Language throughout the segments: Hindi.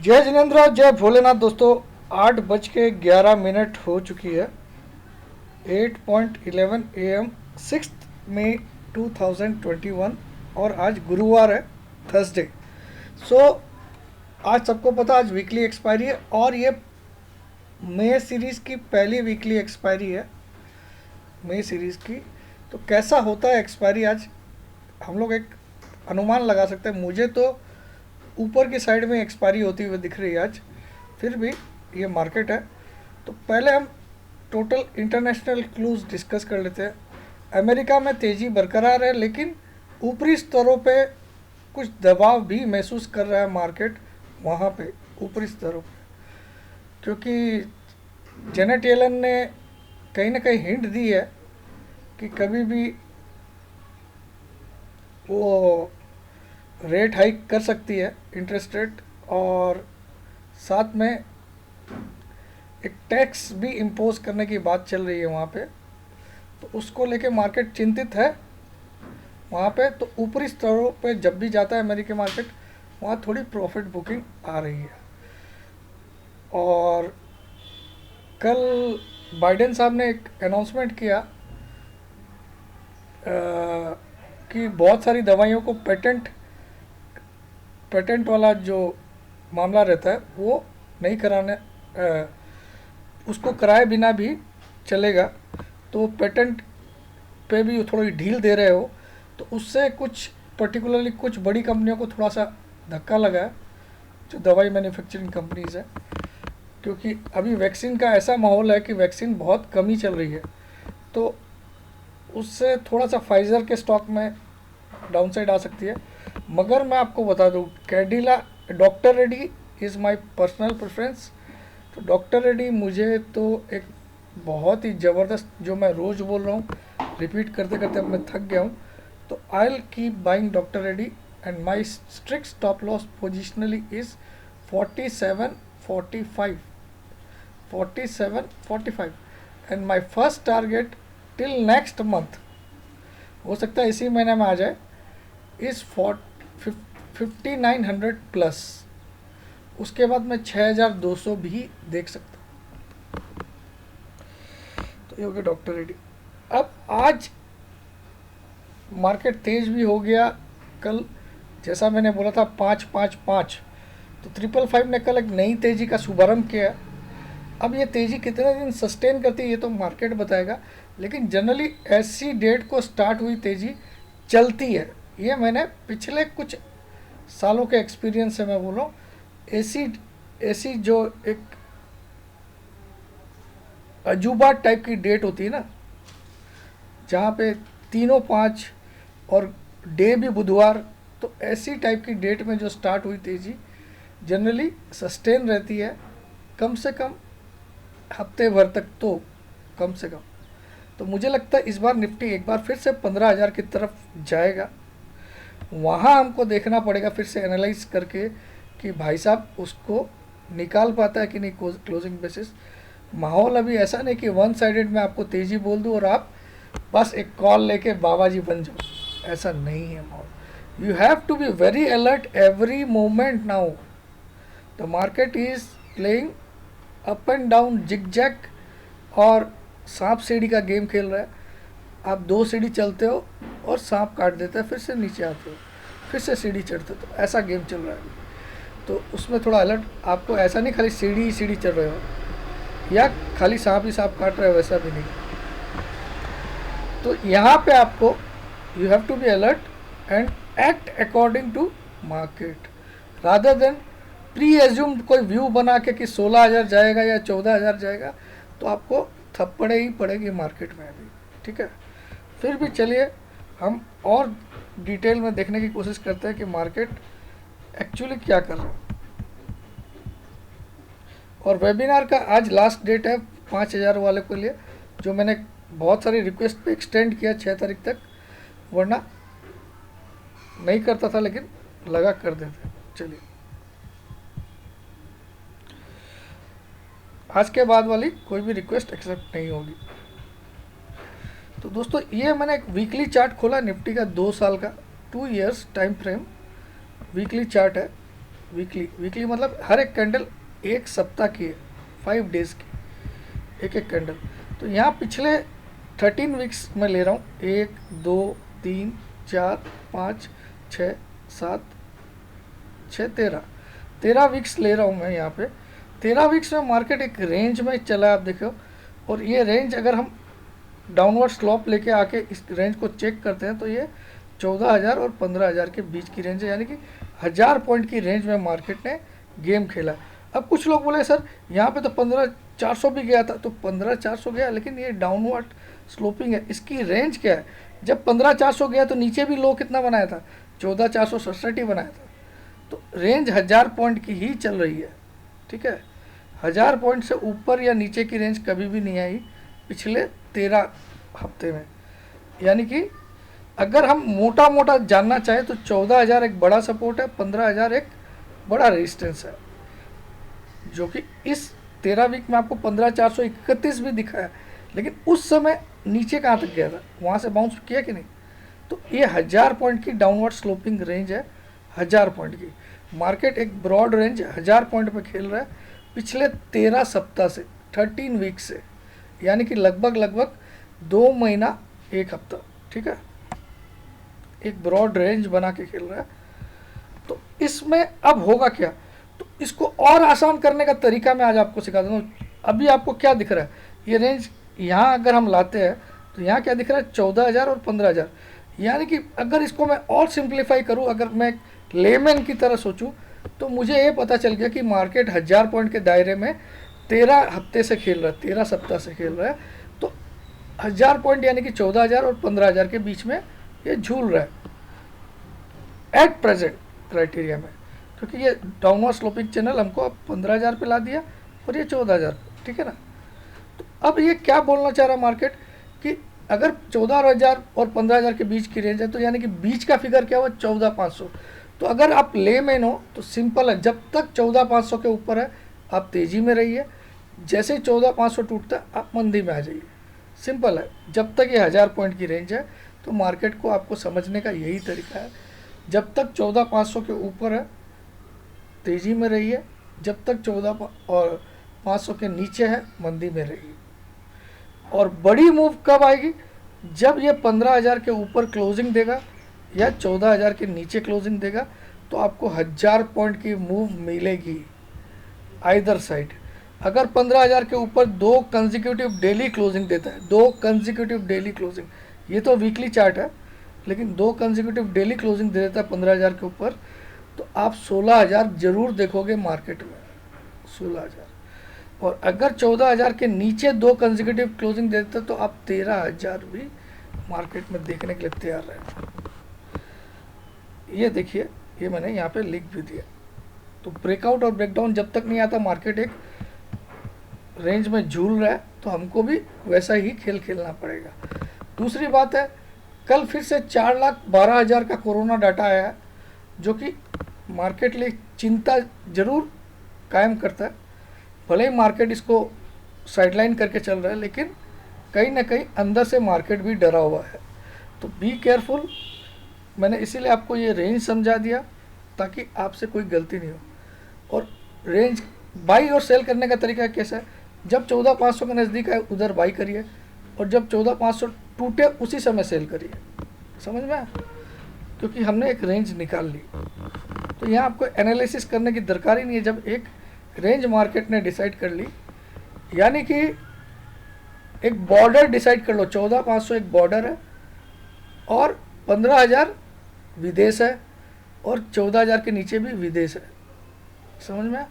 जय जिनेन्द्र, जय भोलेनाथ। दोस्तों 8:11 हो चुकी है। 8:11 AM 6 मई 2021 और आज गुरुवार है, थर्सडे। सो आज सबको पता आज वीकली एक्सपायरी है और ये मई सीरीज़ की पहली वीकली एक्सपायरी है मई सीरीज़ की। तो कैसा होता है एक्सपायरी आज हम लोग एक अनुमान लगा सकते हैं। मुझे तो ऊपर की साइड में एक्सपायरी होती हुई दिख रही है आज, फिर भी ये मार्केट है। तो पहले हम टोटल इंटरनेशनल क्लूज डिस्कस कर लेते हैं। अमेरिका में तेज़ी बरकरार है, लेकिन ऊपरी स्तरों पे कुछ दबाव भी महसूस कर रहा है मार्केट वहाँ पे ऊपरी स्तरों पे, क्योंकि जेनेट येलन ने कहीं ना कहीं हिंट दी है कि कभी भी वो रेट हाइक कर सकती है, इंटरेस्ट रेट, और साथ में एक टैक्स भी इम्पोज करने की बात चल रही है वहाँ पे। तो उसको लेके मार्केट चिंतित है वहाँ पे। तो ऊपरी स्तरों पे जब भी जाता है अमेरिकी मार्केट, वहाँ थोड़ी प्रॉफिट बुकिंग आ रही है। और कल बाइडेन साहब ने एक अनाउंसमेंट किया कि बहुत सारी दवाइयों को पेटेंट वाला जो मामला रहता है वो नहीं कराने, उसको कराए बिना भी चलेगा। तो पेटेंट पे भी थोड़ी ढील दे रहे हो, तो उससे कुछ पर्टिकुलरली कुछ बड़ी कंपनियों को थोड़ा सा धक्का लगा है, जो दवाई मैन्युफैक्चरिंग कंपनीज है। क्योंकि अभी वैक्सीन का ऐसा माहौल है कि वैक्सीन बहुत कम ही चल रही है, तो उससे थोड़ा सा फाइज़र के स्टॉक में डाउनसाइड आ सकती है। मगर मैं आपको बता दूं, Cadila doctor Reddy is my personal preference. तो डॉक्टर रेड्डी मुझे तो एक बहुत ही ज़बरदस्त, जो मैं रोज़ बोल रहा हूँ, रिपीट करते करते अब मैं थक गया हूँ। तो I will keep buying doctor Reddy and my strict stop loss positionally is 47.45 47.45 and my first target till next month, हो सकता है इसी महीने में आ जाए, इज़ 5900 प्लस। उसके बाद मैं 6200 भी देख सकता हूँ। तो ये हो गया डॉक्टर रेड्डी। अब आज मार्केट तेज भी हो गया। कल जैसा मैंने बोला था 555, तो 555 ने कल एक नई तेज़ी का शुभारंभ किया। अब ये तेज़ी कितने दिन सस्टेन करती है ये तो मार्केट बताएगा, लेकिन जनरली ऐसी डेट को स्टार्ट हुई तेज़ी चलती है। ये मैंने पिछले कुछ सालों के एक्सपीरियंस से मैं बोल रहा हूँ। ऐसी जो एक अजूबा टाइप की डेट होती है ना, जहाँ पे तीनों 5 और डे भी बुधवार, तो ऐसी टाइप की डेट में जो स्टार्ट हुई तेज़ी जनरली सस्टेन रहती है, कम से कम हफ्ते भर तक, तो कम से कम। तो मुझे लगता है इस बार निफ्टी एक बार फिर से 15,000 की तरफ जाएगा। वहाँ हमको देखना पड़ेगा फिर से एनालाइज करके कि भाई साहब उसको निकाल पाता है कि नहीं क्लोजिंग बेसिस। माहौल अभी ऐसा नहीं कि वन साइडेड में आपको तेज़ी बोल दूँ और आप बस एक कॉल लेके बाबा जी बन जाओ, ऐसा नहीं है माहौल। You have to be very alert every moment now. The market is playing up and down, zigzag और सांप सीढ़ी का गेम खेल रहा है। आप 2 सीढ़ी चलते हो और सांप काट देता है, फिर से नीचे आते हो, फिर से सीढ़ी चढ़ते हो, तो ऐसा गेम चल रहा है। तो उसमें थोड़ा अलर्ट, आपको ऐसा नहीं खाली सीढ़ी ही सीढ़ी चढ़ रहे हो या खाली सांप ही सांप काट रहे हो, वैसा भी नहीं। तो यहाँ पे आपको you have to be alert and act according to market, rather than presumed कोई व्यू बना के कि 16,000 जाएगा या 14,000 जाएगा, तो आपको थप्पड़े ही पड़ेगी मार्केट में अभी। ठीक है, फिर भी चलिए हम और डिटेल में देखने की कोशिश करते हैं कि मार्केट एक्चुअली क्या कर रहा है। और वेबिनार का आज लास्ट डेट है 5,000 वाले के लिए, जो मैंने बहुत सारी रिक्वेस्ट पे एक्सटेंड किया 6 तारीख तक, वरना नहीं करता था, लेकिन लगा कर देते। चलिए आज के बाद वाली कोई भी रिक्वेस्ट एक्सेप्ट नहीं होगी। तो दोस्तों ये मैंने एक वीकली चार्ट खोला निफ्टी का, 2 साल का, 2 years time frame weekly chart है। वीकली, वीकली मतलब हर एक कैंडल एक सप्ताह की है, 5 डेज़ की एक एक कैंडल। तो यहाँ पिछले 13 वीक्स में ले रहा हूँ, 1 2 3 4 5 6 7 6 13 वीक्स ले रहा हूँ मैं यहाँ पे। 13 वीक्स में मार्केट एक रेंज में चला है, आप देखो। और ये रेंज अगर हम डाउनवर्ड स्लॉप लेके आके इस रेंज को चेक करते हैं तो ये 14,000 और 15,000 के बीच की रेंज है, यानी कि 1000 पॉइंट की रेंज में मार्केट ने गेम खेला। अब कुछ लोग बोले सर यहाँ पे तो 15,400 भी गया था, तो 15,400 गया, लेकिन ये डाउनवर्ड स्लोपिंग है, इसकी रेंज क्या है? जब 15,400 गया तो नीचे भी लो कितना बनाया था? 14,467 ही बनाया था। तो रेंज 1000 पॉइंट की ही चल रही है, ठीक है। 1000 पॉइंट से ऊपर या नीचे की रेंज कभी भी नहीं आई पिछले 13 हफ्ते में। यानी कि अगर हम मोटा मोटा जानना चाहें तो 14,000 एक बड़ा सपोर्ट है, 15,000 एक बड़ा रेजिस्टेंस है, जो कि इस 13 वीक में आपको 15,431 भी दिखा है। लेकिन उस समय नीचे कहाँ तक गया था, वहाँ से बाउंस किया कि नहीं? तो ये 1000 पॉइंट की डाउनवर्ड स्लोपिंग रेंज है। 1000 पॉइंट की मार्केट एक ब्रॉड रेंज 1000 पॉइंट पे खेल रहा है पिछले 13 सप्ताह से, 13 वीक से, यानी कि लगभग 2 महीना 1 हफ्ता, ठीक है। एक ब्रॉड रेंज बना के खेल रहा है। तो इसमें अब होगा क्या? तो इसको और आसान करने का तरीका मैं आज आपको सिखा दूँगा। अभी आपको क्या दिख रहा है? ये रेंज यहाँ अगर हम लाते हैं तो यहाँ क्या दिख रहा है? 14,000 और 15,000। यानी कि अगर इसको मैं और सिंप्लीफाई करूँ, अगर मैं लेमैन की तरह सोचूं, तो मुझे ये पता चल गया कि मार्केट 1000 पॉइंट के दायरे में 13 हफ्ते से खेल रहा है, 13 सप्ताह से खेल रहा है। तो 1000 पॉइंट यानी कि 14,000 और 15,000 के बीच में ये झूल रहा है एट प्रेजेंट क्राइटेरिया में, क्योंकि ये डाउनवर्ड स्लोपिंग चैनल हमको अब 15,000 पे ला दिया और ये 14,000, ठीक है ना। तो अब ये क्या बोलना चाह रहा मार्केट कि अगर 14,000 और 15,000 के बीच की रेंज है, तो यानी कि बीच का फिगर क्या हुआ? 14,500। तो अगर आप लेमैन हो तो सिंपल है, जब तक 14,500 के ऊपर है आप तेज़ी में रहिए, जैसे 14,500 टूटता है आप मंदी में आ जाइए। सिंपल है। जब तक ये 1000 पॉइंट की रेंज है तो मार्केट को आपको समझने का यही तरीका है। जब तक 14,500 के ऊपर है तेज़ी में रहिए, जब तक 14,500 के नीचे है मंदी में रहिए। और बड़ी मूव कब आएगी? जब ये 15,000 के ऊपर क्लोजिंग देगा या 14,000 के नीचे क्लोजिंग देगा, तो आपको 1000 पॉइंट की मूव मिलेगी आइदर साइड। अगर 15,000 के ऊपर 2 कंसेक्यूटिव डेली क्लोजिंग देता है, 2 कंसेक्यूटिव डेली क्लोजिंग, ये तो वीकली चार्ट है, लेकिन 2 कंसेक्यूटिव डेली क्लोजिंग दे देता है 15,000 के ऊपर, तो आप 16,000 जरूर देखोगे मार्केट में, 16,000। और अगर 14,000 के नीचे 2 कंसेक्यूटिव क्लोजिंग देते तो आप 13,000 भी मार्केट में देखने के लिए तैयार रहे। ये देखिए, ये मैंने यहाँ पे लिख भी दिया। तो ब्रेकआउट और ब्रेकडाउन जब तक नहीं आता, मार्केट एक रेंज में झूल रहा है, तो हमको भी वैसा ही खेल खेलना पड़ेगा। दूसरी बात है, कल फिर से 4,12,000 का कोरोना डाटा आया है, जो कि मार्केट लिए चिंता जरूर कायम करता है। भले ही मार्केट इसको साइडलाइन करके चल रहा है, लेकिन कहीं ना कहीं अंदर से मार्केट भी डरा हुआ है। तो बी केयरफुल। मैंने इसीलिए आपको ये रेंज समझा दिया ताकि आपसे कोई गलती नहीं हो। और रेंज बाई और सेल करने का तरीका कैसा है? जब 14,500 के नज़दीक है उधर बाई करिए, और जब 14,500 टूटे उसी समय सेल करिए। समझ में आया? क्योंकि हमने एक रेंज निकाल ली, तो यहाँ आपको एनालिसिस करने की दरकार ही नहीं है। जब एक रेंज मार्केट ने डिसाइड कर ली, यानी कि एक बॉर्डर डिसाइड कर लो, 14,500 एक बॉर्डर है और 15,000 विदेश है, और 14,000 के नीचे भी विदेश है। समझ में?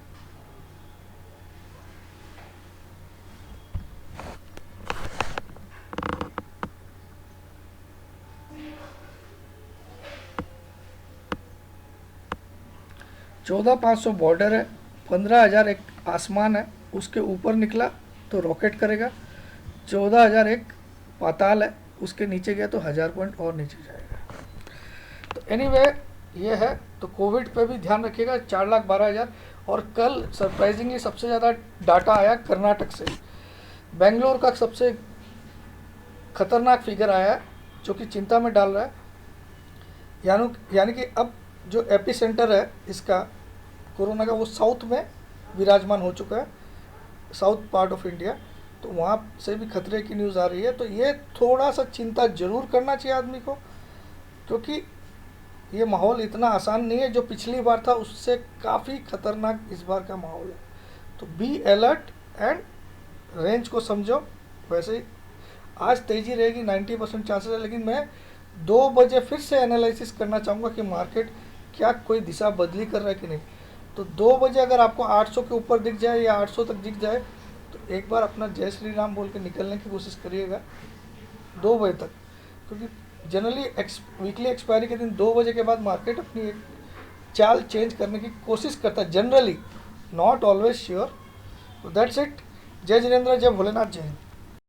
चौदह 500 बॉर्डर है, 15,000 एक आसमान है, उसके ऊपर निकला तो रॉकेट करेगा। 14,000 एक पाताल है, उसके नीचे गया तो 1000 पॉइंट और नीचे जाएगा। तो एनीवे ये है। तो कोविड पे भी ध्यान रखिएगा। 4,12,000। और कल सरप्राइजिंगली सबसे ज़्यादा डाटा आया कर्नाटक से। बेंगलोर का सबसे खतरनाक फिगर आया है, जो कि चिंता में डाल रहा है। यानी कि अब जो एपी सेंटर है इसका, कोरोना का वो साउथ में विराजमान हो चुका है, साउथ पार्ट ऑफ इंडिया, तो वहाँ से भी खतरे की न्यूज़ आ रही है। तो ये थोड़ा सा चिंता जरूर करना चाहिए आदमी को, क्योंकि ये माहौल इतना आसान नहीं है, जो पिछली बार था उससे काफ़ी खतरनाक इस बार का माहौल है। तो बी अलर्ट एंड रेंज को समझो। वैसे ही आज तेज़ी रहेगी 90% चांसेस है, लेकिन मैं 2 बजे फिर से एनालिसिस करना चाहूँगा कि मार्केट क्या कोई दिशा बदली कर रहा है कि नहीं। तो 2 बजे अगर आपको 800 के ऊपर दिख जाए या 800 तक दिख जाए, तो एक बार अपना जय श्री राम बोल के निकलने की कोशिश करिएगा 2 बजे तक, क्योंकि जनरली वीकली एक्सपायरी के दिन 2 बजे के बाद मार्केट अपनी एक चाल चेंज करने की कोशिश करता है generally, not always sure. That's it. जय जिनेंद्र, जय भोलेनाथ, जय हिंद।